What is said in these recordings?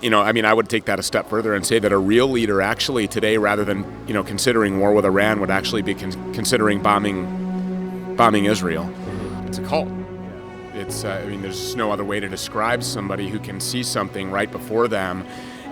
I would take that a step further and say that a real leader actually today, rather than, considering war with Iran, would actually be considering bombing Israel. It's a cult. It's, there's no other way to describe somebody who can see something right before them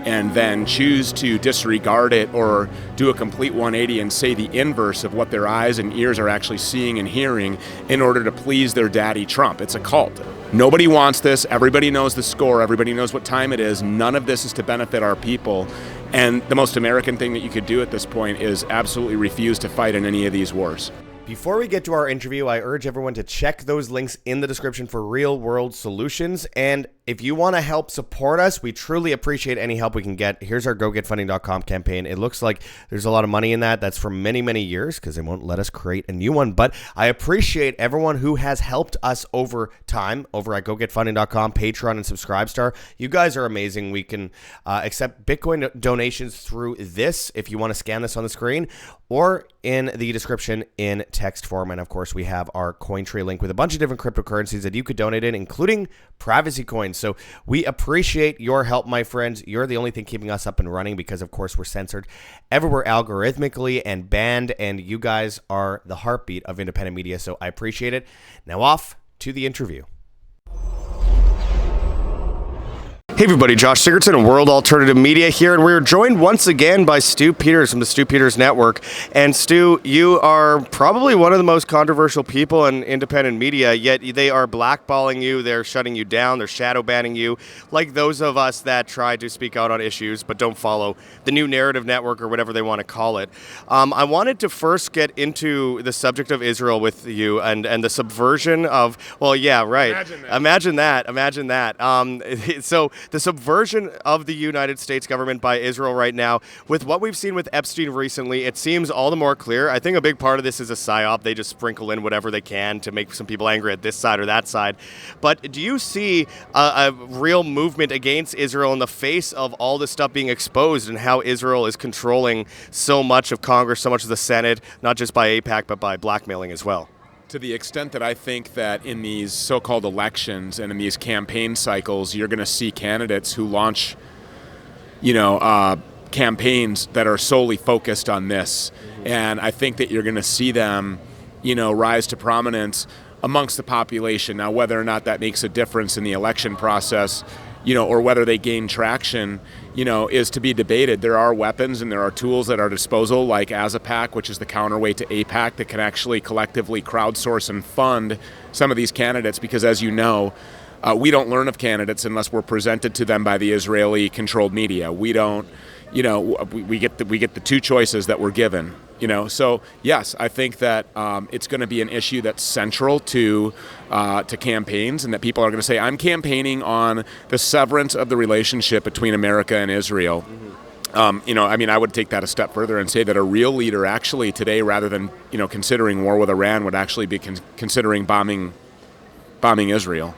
and then choose to disregard it or do a complete 180 and say the inverse of what their eyes and ears are actually seeing and hearing in order to please their daddy Trump. It's a cult. Nobody wants this. Everybody knows the score. Everybody knows what time it is. None of this is to benefit our people. And the most American thing that you could do at this point is absolutely refuse to fight in any of these wars. Before we get to our interview, I urge everyone to check those links in the description for real-world solutions. And if you want to help support us, we truly appreciate any help we can get. Here's our GoGetFunding.com campaign. It looks like there's a lot of money in that. That's for many, many years because they won't let us create a new one. But I appreciate everyone who has helped us over time over at GoGetFunding.com, Patreon, and Subscribestar. You guys are amazing. We can accept Bitcoin donations through this if you want to scan this on the screen or in the description in text form. And of course, we have our Cointree link with a bunch of different cryptocurrencies that you could donate in, including privacy coins. So we appreciate your help, my friends. You're the only thing keeping us up and running because, of course, we're censored everywhere algorithmically and banned, and you guys are the heartbeat of independent media. So I appreciate it. Now off to the interview. Hey everybody, Josh Sigurdson of World Alternative Media here, and we're joined once again by Stu Peters from the Stu Peters Network. And Stu, you are probably one of the most controversial people in independent media, yet they are blackballing you, they're shutting you down, they're shadow banning you, like those of us that try to speak out on issues but don't follow the new narrative network or whatever they want to call it. I wanted to first get into the subject of Israel with you and the subversion of, well, yeah, right. Imagine that. So the subversion of the United States government by Israel right now, with what we've seen with Epstein recently, it seems all the more clear. I think a big part of this is a psyop. They just sprinkle in whatever they can to make some people angry at this side or that side. But do you see a real movement against Israel in the face of all this stuff being exposed and how Israel is controlling so much of Congress, so much of the Senate, not just by AIPAC, but by blackmailing as well? To the extent that I think that in these so-called elections and in these campaign cycles, you're going to see candidates who launch, campaigns that are solely focused on this. And I think that you're going to see them, rise to prominence amongst the population. Now, whether or not that makes a difference in the election process, or whether they gain traction, is to be debated. There are weapons and there are tools at our disposal, like ASAPAC, which is the counterweight to AIPAC, that can actually collectively crowdsource and fund some of these candidates, because as you know, we don't learn of candidates unless we're presented to them by the Israeli-controlled media. We don't, we get the two choices that we're given. So yes, I think that it's going to be an issue that's central to campaigns, and that people are going to say, I'm campaigning on the severance of the relationship between America and Israel. I would take that a step further and say that a real leader actually today, rather than, considering war with Iran, would actually be considering bombing Israel.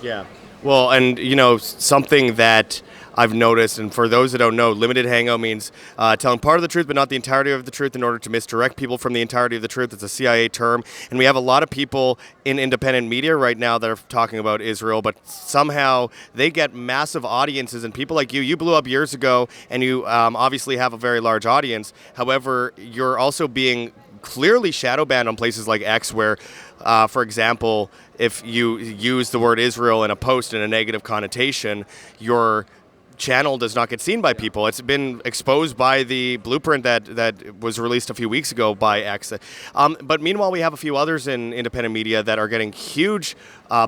Yeah. Well, and, something that I've noticed, and for those that don't know, limited hangout means telling part of the truth but not the entirety of the truth in order to misdirect people from the entirety of the truth. It's a CIA term, and we have a lot of people in independent media right now that are talking about Israel, but somehow they get massive audiences, and people like you blew up years ago, and you obviously have a very large audience. However, you're also being clearly shadow banned on places like X, where, for example, if you use the word Israel in a post in a negative connotation, your channel does not get seen by people. It's been exposed by the blueprint that was released a few weeks ago by X. But meanwhile, we have a few others in independent media that are getting huge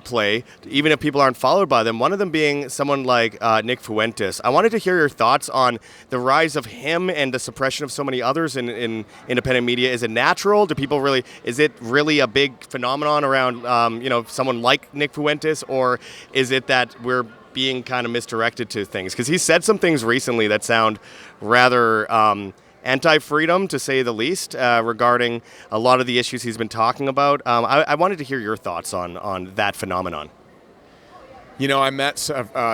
play, even if people aren't followed by them. One of them being someone like Nick Fuentes. I wanted to hear your thoughts on the rise of him and the suppression of so many others in independent media. Is it natural? Is it really a big phenomenon around someone like Nick Fuentes, or is it that we're being kind of misdirected to things? Because he said some things recently that sound rather anti-freedom, to say the least, regarding a lot of the issues he's been talking about. I wanted to hear your thoughts on that phenomenon. I met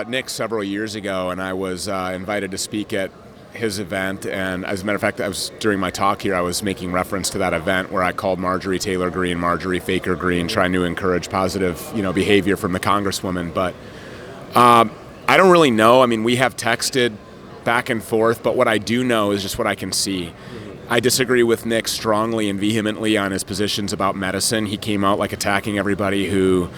Nick several years ago, and I was invited to speak at his event. And as a matter of fact, during my talk here, I was making reference to that event where I called Marjorie Taylor Greene Marjorie Faker Greene, trying to encourage positive, behavior from the Congresswoman. But I don't really know. I mean, we have texted back and forth, but what I do know is just what I can see. I disagree with Nick strongly and vehemently on his positions about medicine. He came out like attacking everybody who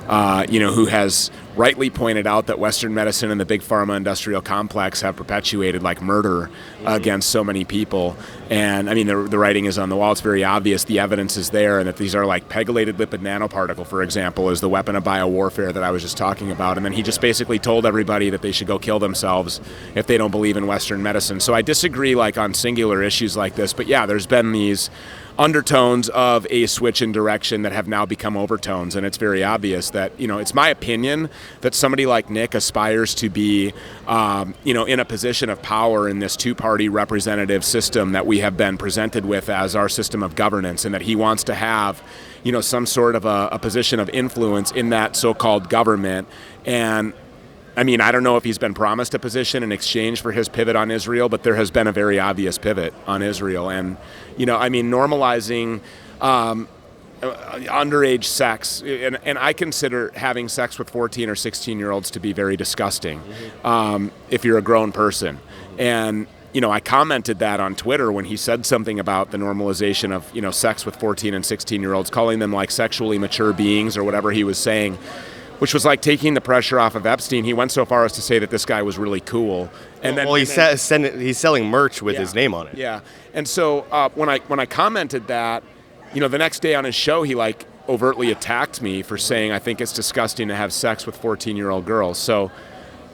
has rightly pointed out that Western medicine and the big pharma industrial complex have perpetuated like murder against so many people. And I mean, the writing is on the wall. It's very obvious. The evidence is there, and that these are like pegylated lipid nanoparticle, for example, is the weapon of biowarfare that I was just talking about. And then he just basically told everybody that they should go kill themselves if they don't believe in Western medicine. So I disagree like on singular issues like this. But yeah, there's been these undertones of a switch in direction that have now become overtones, and it's very obvious that, it's my opinion that somebody like Nick aspires to be, in a position of power in this two-party representative system that we have been presented with as our system of governance, and that he wants to have, some sort of a position of influence in that so-called government. And I mean, I don't know if he's been promised a position in exchange for his pivot on Israel, but there has been a very obvious pivot on Israel. And, normalizing underage sex, and I consider having sex with 14 or 16-year-olds to be very disgusting if you're a grown person. And, I commented that on Twitter when he said something about the normalization of, sex with 14 and 16-year-olds, calling them like sexually mature beings or whatever he was saying, which was like taking the pressure off of Epstein. He went so far as to say that this guy was really cool. And he's selling merch with his name on it. Yeah. And so when I commented that, the next day on his show, he like overtly attacked me for saying I think it's disgusting to have sex with 14-year-old girls. So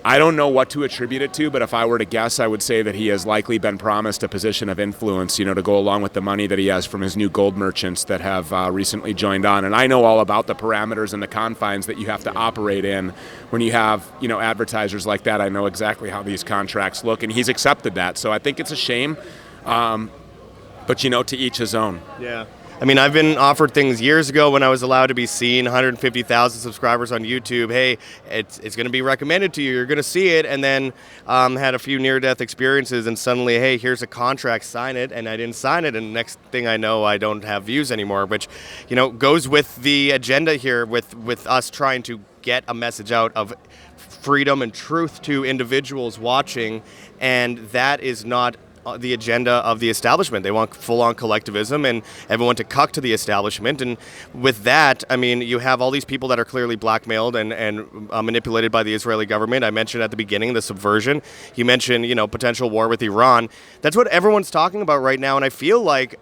I don't know what to attribute it to, but if I were to guess, I would say that he has likely been promised a position of influence, to go along with the money that he has from his new gold merchants that have recently joined on. And I know all about the parameters and the confines that you have to operate in when you have, advertisers like that. I know exactly how these contracts look, and he's accepted that. So I think it's a shame, but, to each his own. Yeah. I mean, I've been offered things years ago when I was allowed to be seen, 150,000 subscribers on YouTube. Hey, it's going to be recommended to you. You're going to see it. And then had a few near-death experiences, and suddenly, hey, here's a contract, sign it. And I didn't sign it. And next thing I know, I don't have views anymore, which, goes with the agenda here with us trying to get a message out of freedom and truth to individuals watching. And that is not the agenda of the establishment. They want full-on collectivism and everyone to cuck to the establishment. And with that, I mean, you have all these people that are clearly blackmailed and manipulated by the Israeli government. I mentioned at the beginning the subversion. You mentioned, potential war with Iran. That's what everyone's talking about right now. And I feel like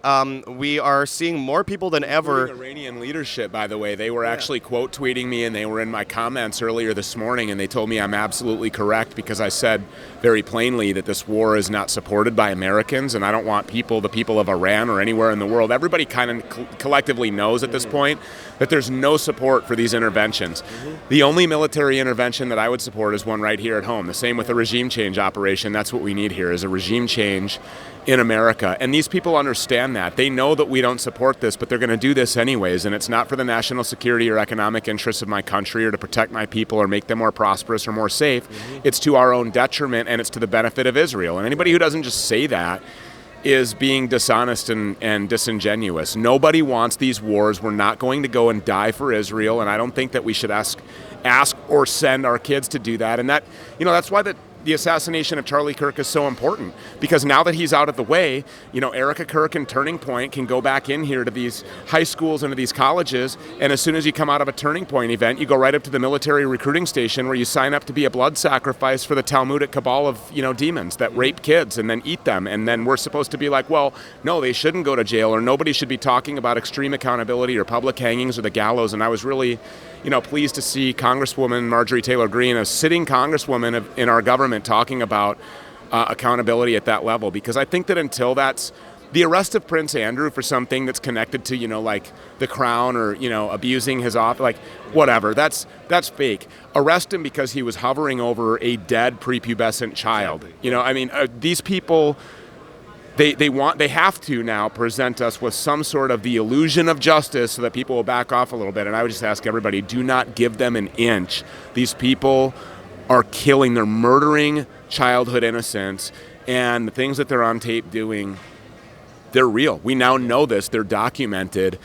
we are seeing more people than ever. Iranian leadership, by the way, they were actually quote tweeting me, and they were in my comments earlier this morning, and they told me I'm absolutely correct because I said very plainly that this war is not supported by Americans, and I don't want the people of Iran or anywhere in the world. Everybody kind of collectively knows at this point that there's no support for these interventions. The only military intervention that I would support is one right here at home. The same with the regime change operation. That's what we need here, is a regime change in America. And these people understand that. They know that we don't support this, but they're going to do this anyways. And it's not for the national security or economic interests of my country or to protect my people or make them more prosperous or more safe. It's to our own detriment, and it's to the benefit of Israel. And anybody who doesn't just say that is being dishonest and disingenuous. Nobody wants these wars. We're not going to go and die for Israel, and I don't think that we should ask or send our kids to do that. And that, that's why the assassination of Charlie Kirk is so important, because now that he's out of the way, Erica Kirk and Turning Point can go back in here to these high schools and to these colleges, and as soon as you come out of a Turning Point event, you go right up to the military recruiting station where you sign up to be a blood sacrifice for the Talmudic cabal of, demons that rape kids and then eat them, and then we're supposed to be like, well, no, they shouldn't go to jail, or nobody should be talking about extreme accountability or public hangings or the gallows. And I was really pleased to see Congresswoman Marjorie Taylor Greene, a sitting congresswoman in our government, talking about accountability at that level, because I think that until that's the arrest of Prince Andrew for something that's connected to, like the crown or, abusing his office, like whatever, that's fake. Arrest him because he was hovering over a dead prepubescent child. These people, they have to now present us with some sort of the illusion of justice so that people will back off a little bit. And I would just ask everybody, do not give them an inch. These people are killing, they're murdering childhood innocence, and the things that they're on tape doing, they're real. We now know this, they're documented.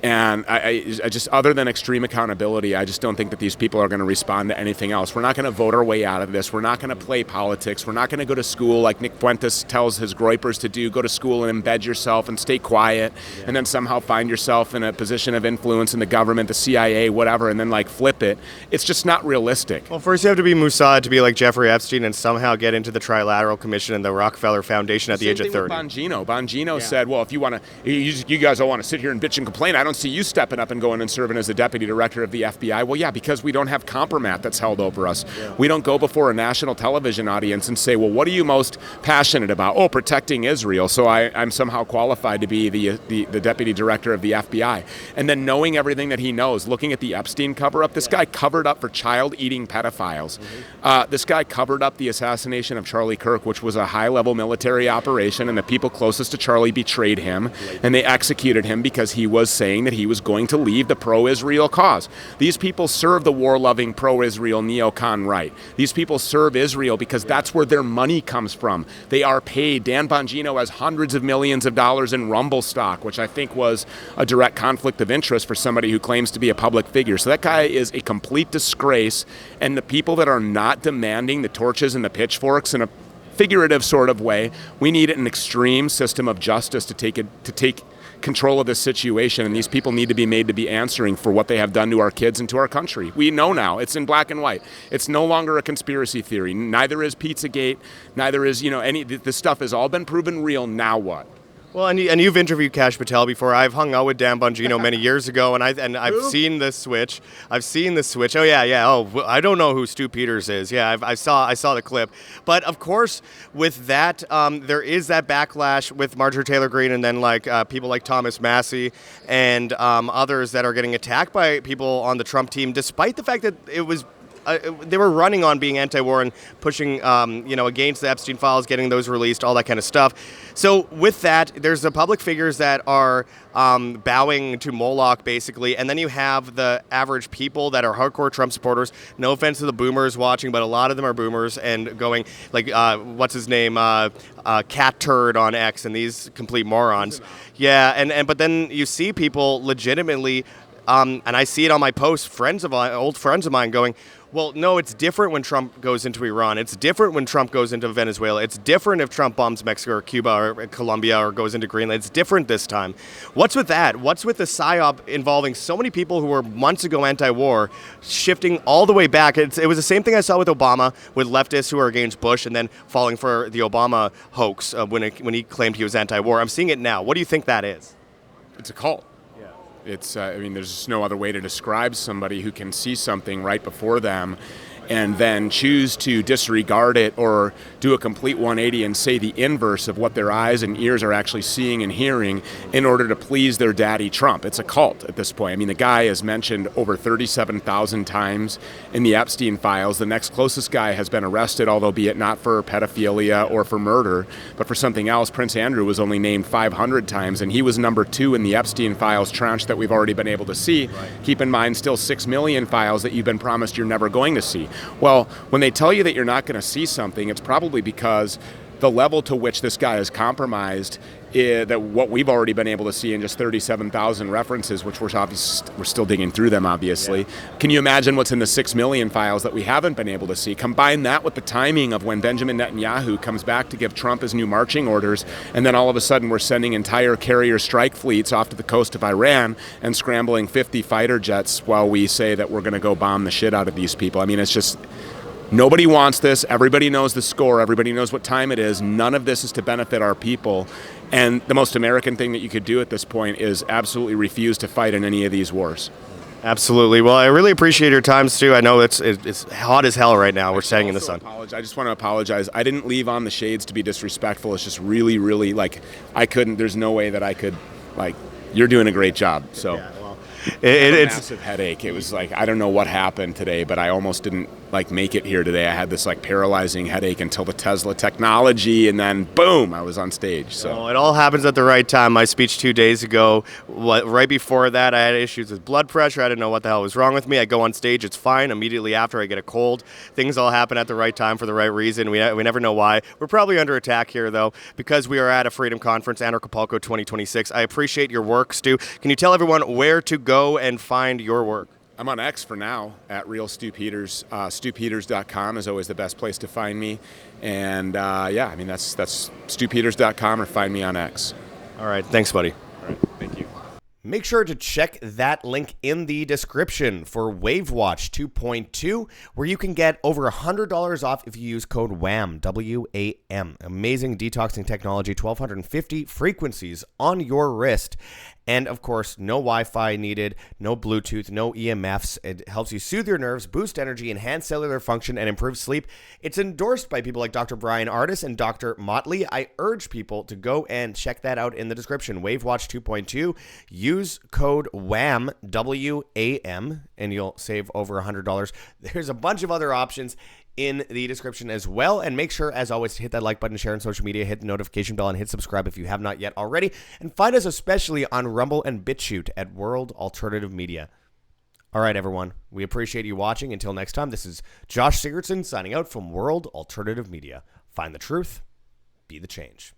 And I just, other than extreme accountability, I just don't think that these people are going to respond to anything else. We're not going to vote our way out of this. We're not going to play politics. We're not going to go to school like Nick Fuentes tells his groypers to do. Go to school and embed yourself and stay quiet, and then somehow find yourself in a position of influence in the government, the CIA, whatever, and then like flip it. It's just not realistic. Well, first you have to be Mossad to be like Jeffrey Epstein and somehow get into the Trilateral Commission and the Rockefeller Foundation at the age of 30. Bongino said, well, if you want to, you guys all want to sit here and bitch and complain, I don't see you stepping up and going and serving as the deputy director of the FBI. Well, yeah, because we don't have compromat that's held over us. Yeah. We don't go before a national television audience and say, well, what are you most passionate about? Oh, protecting Israel. So I'm somehow qualified to be the deputy director of the FBI. And then knowing everything that he knows, looking at the Epstein cover-up, this guy covered up for child-eating pedophiles. This guy covered up the assassination of Charlie Kirk, which was a high-level military operation, and the people closest to Charlie betrayed him, and they executed him because he was saying that he was going to leave the pro-Israel cause. These people serve the war-loving pro-Israel neocon right. These people serve Israel because that's where their money comes from. They are paid. Dan Bongino has hundreds of millions of dollars in Rumble stock, which I think was a direct conflict of interest for somebody who claims to be a public figure. So that guy is a complete disgrace, and the people that are not demanding the torches and the pitchforks in a figurative sort of way, we need an extreme system of justice to take control of this situation, and these people need to be made to be answering for what they have done to our kids and to our country. We know now. It's in black and white. It's no longer a conspiracy theory. Neither is Pizzagate. Neither is, this stuff has all been proven real. Now what? Well, and you've interviewed Kash Patel before. I've hung out with Dan Bongino many years ago, and I've seen this switch. Oh yeah. Oh, I don't know who Stu Peters is. Yeah, I saw the clip. But of course, with that, there is that backlash with Marjorie Taylor Greene, and then people like Thomas Massey and others that are getting attacked by people on the Trump team, despite the fact that it was. They were running on being anti-war and pushing, against the Epstein Files, getting those released, all that kind of stuff. So with that, there's the public figures that are bowing to Moloch, basically, and then you have the average people that are hardcore Trump supporters. No offense to the boomers watching, but a lot of them are boomers and going like, what's his name, Cat Turd on X, and these complete morons. Yeah, but then you see people legitimately. And I see it on my posts, old friends of mine going, well, no, it's different when Trump goes into Iran. It's different when Trump goes into Venezuela. It's different if Trump bombs Mexico or Cuba or Colombia or goes into Greenland. It's different this time. What's with that? What's with the psyop involving so many people who were months ago anti-war, shifting all the way back? It was the same thing I saw with Obama, with leftists who are against Bush and then falling for the Obama hoax when he claimed he was anti-war. I'm seeing it now. What do you think that is? It's a cult. It's, there's just no other way to describe somebody who can see something right before them and then choose to disregard it or do a complete 180 and say the inverse of what their eyes and ears are actually seeing and hearing in order to please their daddy Trump. It's a cult at this point. The guy is mentioned over 37,000 times in the Epstein Files. The next closest guy has been arrested, although be it not for pedophilia or for murder, but for something else. Prince Andrew was only named 500 times, and he was number 2 in the Epstein Files tranche that we've already been able to see. Right. Keep in mind, still 6 million files that you've been promised you're never going to see. Well, when they tell you that you're not going to see something, it's probably because the level to which this guy is compromised, that what we've already been able to see in just 37,000 references, which we're still digging through them, obviously. Yeah. Can you imagine what's in the 6 million files that we haven't been able to see? Combine that with the timing of when Benjamin Netanyahu comes back to give Trump his new marching orders, and then all of a sudden we're sending entire carrier strike fleets off to the coast of Iran and scrambling 50 fighter jets while we say that we're going to go bomb the shit out of these people. It's just... Nobody wants this. Everybody knows the score. Everybody knows what time it is. None of this is to benefit our people. And the most American thing that you could do at this point is absolutely refuse to fight in any of these wars. Absolutely. Well, I really appreciate your time, Stu. I know it's hot as hell right now. We're standing in the sun. I just want to apologize. I didn't leave on the shades to be disrespectful. It's just really, really, I couldn't. There's no way that I could, you're doing a great job. So. Yeah, well, it's a massive headache. It was I don't know what happened today, but I almost didn't like make it here today. I had this like paralyzing headache until the Tesla technology, and then boom, I was on stage. So it all happens at the right time. My speech 2 days ago, right before that, I had issues with blood pressure. I didn't know what the hell was wrong with me. I go on stage, it's fine. Immediately after, I get a cold. Things all happen at the right time for the right reason. We never know why. We're probably under attack here, though, because we are at a Freedom Conference, Anarchapulco 2026. I appreciate your work, Stu. Can you tell everyone where to go and find your work? I'm on X for now at Real Stu Peters. StuPeters.com is always the best place to find me. And yeah, I mean, that's StuPeters.com, or find me on X. All right. Thanks, buddy. All right. Thank you. Make sure to check that link in the description for WaveWatch 2.2, where you can get over $100 off if you use code WAM, W-A-M. Amazing detoxing technology, 1,250 frequencies on your wrist. And, of course, no Wi-Fi needed, no Bluetooth, no EMFs. It helps you soothe your nerves, boost energy, enhance cellular function, and improve sleep. It's endorsed by people like Dr. Brian Ardis and Dr. Motley. I urge people to go and check that out in the description. WaveWatch 2.2. Use code WAM, W-A-M, and you'll save over $100. There's a bunch of other options in the description as well. And make sure, as always, to hit that like button, share on social media, hit the notification bell, and hit subscribe if you have not yet already. And find us especially on Rumble and BitChute at World Alternative Media. All right, everyone. We appreciate you watching. Until next time, this is Josh Sigurdson signing out from World Alternative Media. Find the truth. Be the change.